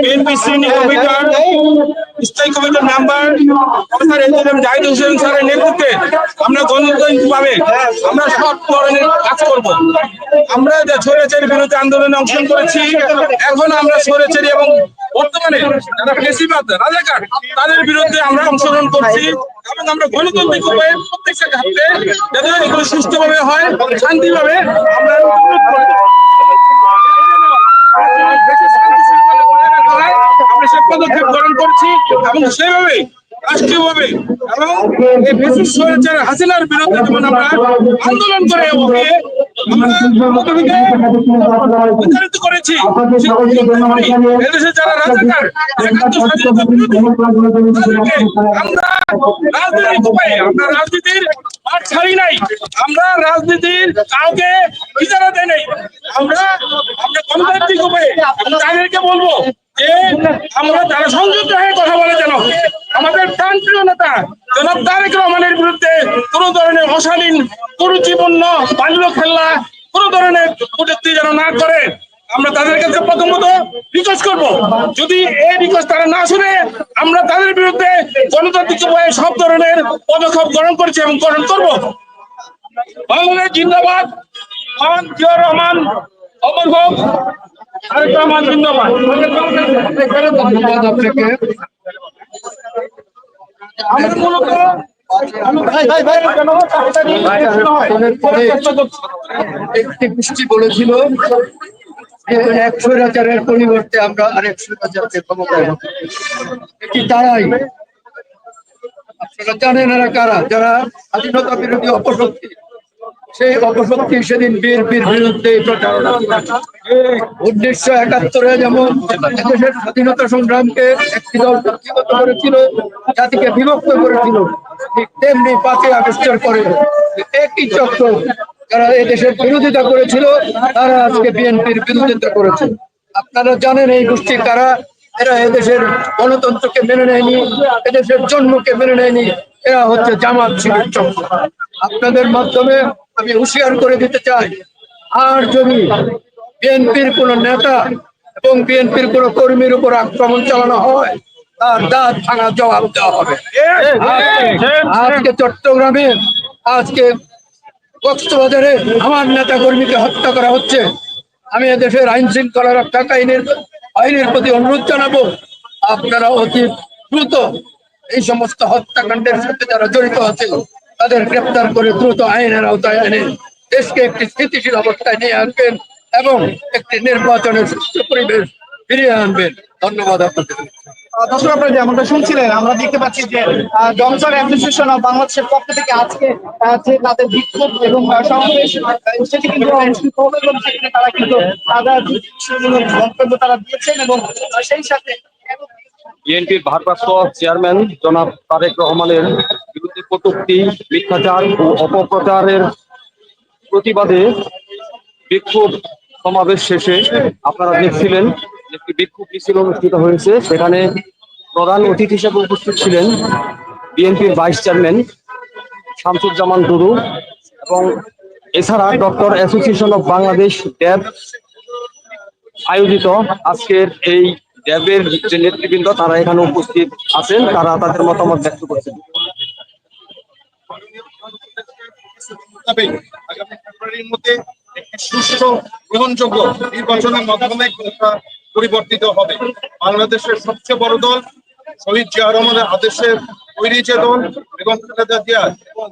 BNP senior কমিটির স্থায়ী কমিটির member professor AJM Zahid Hossain স্যারের নেতৃত্বে আমরা গণতান্ত্রিকভাবে আমরা সব ধরনের কাজ করব। আমরা যে স্বৈরাচারী বিরোধী আন্দোলনে অংশগ্রহণ করেছি, এখন আমরা স্বৈরাচারী এবং বর্তমানে যারা ফ্যাসিবাদ রাজাকার তাদের বিরুদ্ধে আমরা অংশগ্রহণ করছি এবং আমরা গণতান্ত্রিক উপায়ে প্রত্যেকটা ক্ষেত্রে যাতে এগুলো সুষ্ঠুভাবে হয়, শান্তিভাবে আমরা আমরা সব পদক্ষেপ গ্রহণ করছি এবং সেভাবে রাষ্ট্রীয়ভাবে এবং এই ফ্যাসিস্ট স্বৈরাচার হাসিনার বিরুদ্ধে যেমন আমরা আন্দোলন করে প্রচারিত করেছি, এদেশে যারা রাজাকার একাত্তর স্বাধীনতা বিরোধী আমরা রাজনৈতিক উপায়ে আমরা রাজনীতির মাঠ ছাড়ি নাই, আমরা রাজনীতির কাউকে ইজারা দেয় নাই, আমরা গণতান্ত্রিক উপায়ে তাদেরকে বলবো যে আমরা তারা সংযুক্ত হয়ে কথা বলে যেন আমাদের প্রান্তীয় নেতা জনাব তারেক রহমানের বিরুদ্ধে কোন ধরনের অশালীন কুরুচিপূর্ণ বাল্য খেলা কোন ধরনের কটূক্তি যেন না করে আমরা তাদের কাছে প্রথমত রিকোয়েস্ট করব। যদি এই রিকোয়েস্ট তারা না শুনে আমরা তাদের বিরুদ্ধে গণতান্ত্রিক উপায়ে সব ধরনের পদক্ষেপ গ্রহণ করছি এবং গ্রহণ করব। বাংলাদেশ জিন্দাবাদ, জিয়াউর রহমান অমর হোক, তারেক রহমান জিন্দাবাদ। আমরা মূলত একটি গোষ্ঠী বলেছিল যে এক স্বৈরাচারের পরিবর্তে আমরা আরেক স্বৈরাচারকে ক্ষমতায় এটি তারাই। আপনারা জানেন এরা কারা? যারা স্বাধীনতা বিরোধী অপশক্তি, সেই অপশক্তি সেদিন বিএনপির বিরুদ্ধে প্রচারণা। 1971-এ যেমন দেশের স্বাধীনতা সংগ্রামকে একটি দল ব্যক্তিগত করেছিল, জাতিকে বিভক্ত করেছিল, ঠিক তেমনি 5ই আগস্টের পরে একই চক্র যারা এই দেশের বিরোধিতা করেছিল তারা আজকে বিএনপির বিরোধিতা করেছে। আপনারা জানেন এই গোষ্ঠী কারা? এরা এদেশের গণতন্ত্রকে মেনে নেয়নি, এদেশের জন্মকে মেনে নেয়নি। এরা হচ্ছে জামাত শিবির চক্র। আপনাদের মাধ্যমে আমি হুঁশিয়ার করে দিতে চাই, আর যদি বিএনপির কোন নেতা এবং বিএনপির কোন কর্মীর উপর আক্রমণ চালানো হয় তার দাঁত ভাঙা জবাব দেওয়া হবে। আজকে চট্টগ্রামে, আজকে কক্সবাজারে আমার নেতা কর্মীকে হত্যা করা হচ্ছে। আমি এদেশের আইন শৃঙ্খলা রক্ষা আইনের প্রতি অনুরোধ জানাবো, আপনারা অতি দ্রুত এই সমস্ত হত্যাকাণ্ডের সাথে যারা জড়িত আছে তাদের গ্রেপ্তার করে দ্রুত আইনের আওতায় এনে দেশকে একটি স্থিতিশীল অবস্থায় নিয়ে আসবেন এবং একটি নির্বাচনের সুস্থ পরিবেশ ফিরিয়ে আনবেন। ধন্যবাদ আপনাদের। দর্শক, আপনারা যেমনটা শুনছিলেন, আমরা দেখতে পাচ্ছি যে জনসন অ্যাসোসিয়েশন অফ বাংলাদেশের পক্ষ থেকে আজকে যে তাদের বিক্ষোভ এবং সমাবেশ সেটি কিন্তু অনুষ্ঠিত হবে এবং সেখানে তারা কিন্তু তাদের বক্তব্য তারা দিয়েছেন এবং সেই সাথে বিএনপির ভারপ্রাপ্ত চেয়ারম্যান জনাব তারেক রহমানের বিরুদ্ধে কটূক্তি, মিথ্যাচার ও অপপ্রচারের প্রতিবাদে বিক্ষোভ সমাবেশ শেষে আপনারা দেখছিলেন একটি বিক্ষোভ মিছিল অনুষ্ঠিত হয়েছে। সেখানে প্রধান অতিথি হিসেবে উপস্থিত ছিলেন বিএনপির ভাইস চেয়ারম্যান শামসুজ্জামান দুরু এবং এছাড়া ডক্টর অ্যাসোসিয়েশন অফ বাংলাদেশ ড্যাব আয়োজিত আজকের এই ড্যাবের যে নেতৃবৃন্দ তারা এখানে উপস্থিত আছেন, তারা তাদের মতামত ব্যক্ত করছেন। আগামী ফেব্রুয়ারির মধ্যে একটি সুষ্ঠু গ্রহণযোগ্য নির্বাচনের মাধ্যমে পরিবর্তিত হবে। বাংলাদেশের সবচেয়ে বড় দল শহীদ জিয়া রহমানের আদেশে তৈরি যে দল এবং খালেদা জিয়া এবং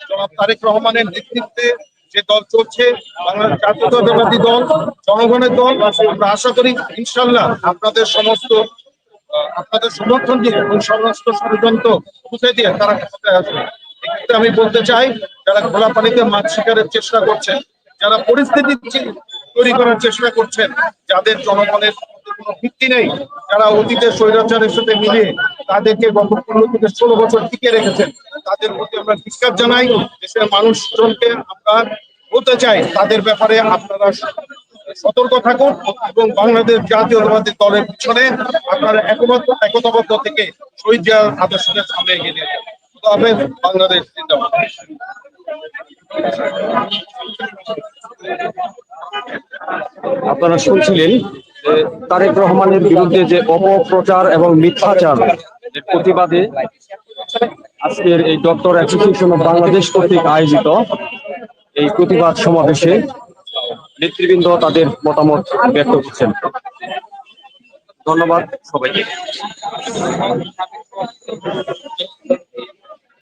জনাব তারেক রহমানের নেতৃত্বে যে দল চলছে, বাংলাদেশ জাতীয়তাবাদী দল, জনগণের দল, আমরা আশা করি ইনশাল্লাহ আপনাদের সমর্থন দিয়ে এবং সমস্ত ষড়যন্ত্র বুঝে দিয়ে তারা ক্ষমতায় আসবে। এক্ষেত্রে আমি বলতে চাই, যারা খোলা পানিতে মাছ শিকারের চেষ্টা করছেন, যারা পরিস্থিতি তৈরি করার চেষ্টা করছেন, যাদের জনগণের কোনো ভিত্তি নেই, যারা অতীতে স্বৈরাচারের সাথে মিলিয়ে তাদেরকে গত 15 থেকে 16 বছর টিকে রেখেছেন, তাদের প্রতি আমরা ধিক্কার জানাই। দেশের মানুষজনকে আমরা বলতে চাই, তাদের ব্যাপারে আপনারা সতর্ক থাকুন এবং বাংলাদেশ জাতীয়তাবাদী দলের পিছনে আপনারা একতাবদ্ধ থেকে শহীদ জিয়ার আদর্শকে সামনে এগিয়ে নিয়ে যান। তবে বাংলাদেশ জিন্দাবাদ। আপনারা শুনছিলেন যে তারেক রহমানের বিরুদ্ধে যে অপপ্রচার এবং মিথ্যাচার এর প্রতিবাদে আজকের এই ডক্টর অ্যাসোসিয়েশন অফ বাংলাদেশ কর্তৃক আয়োজিত এই প্রতিবাদ সমাবেশে নেতৃবৃন্দ তাদের মতামত ব্যক্ত করছেন। ধন্যবাদ সবাইকে।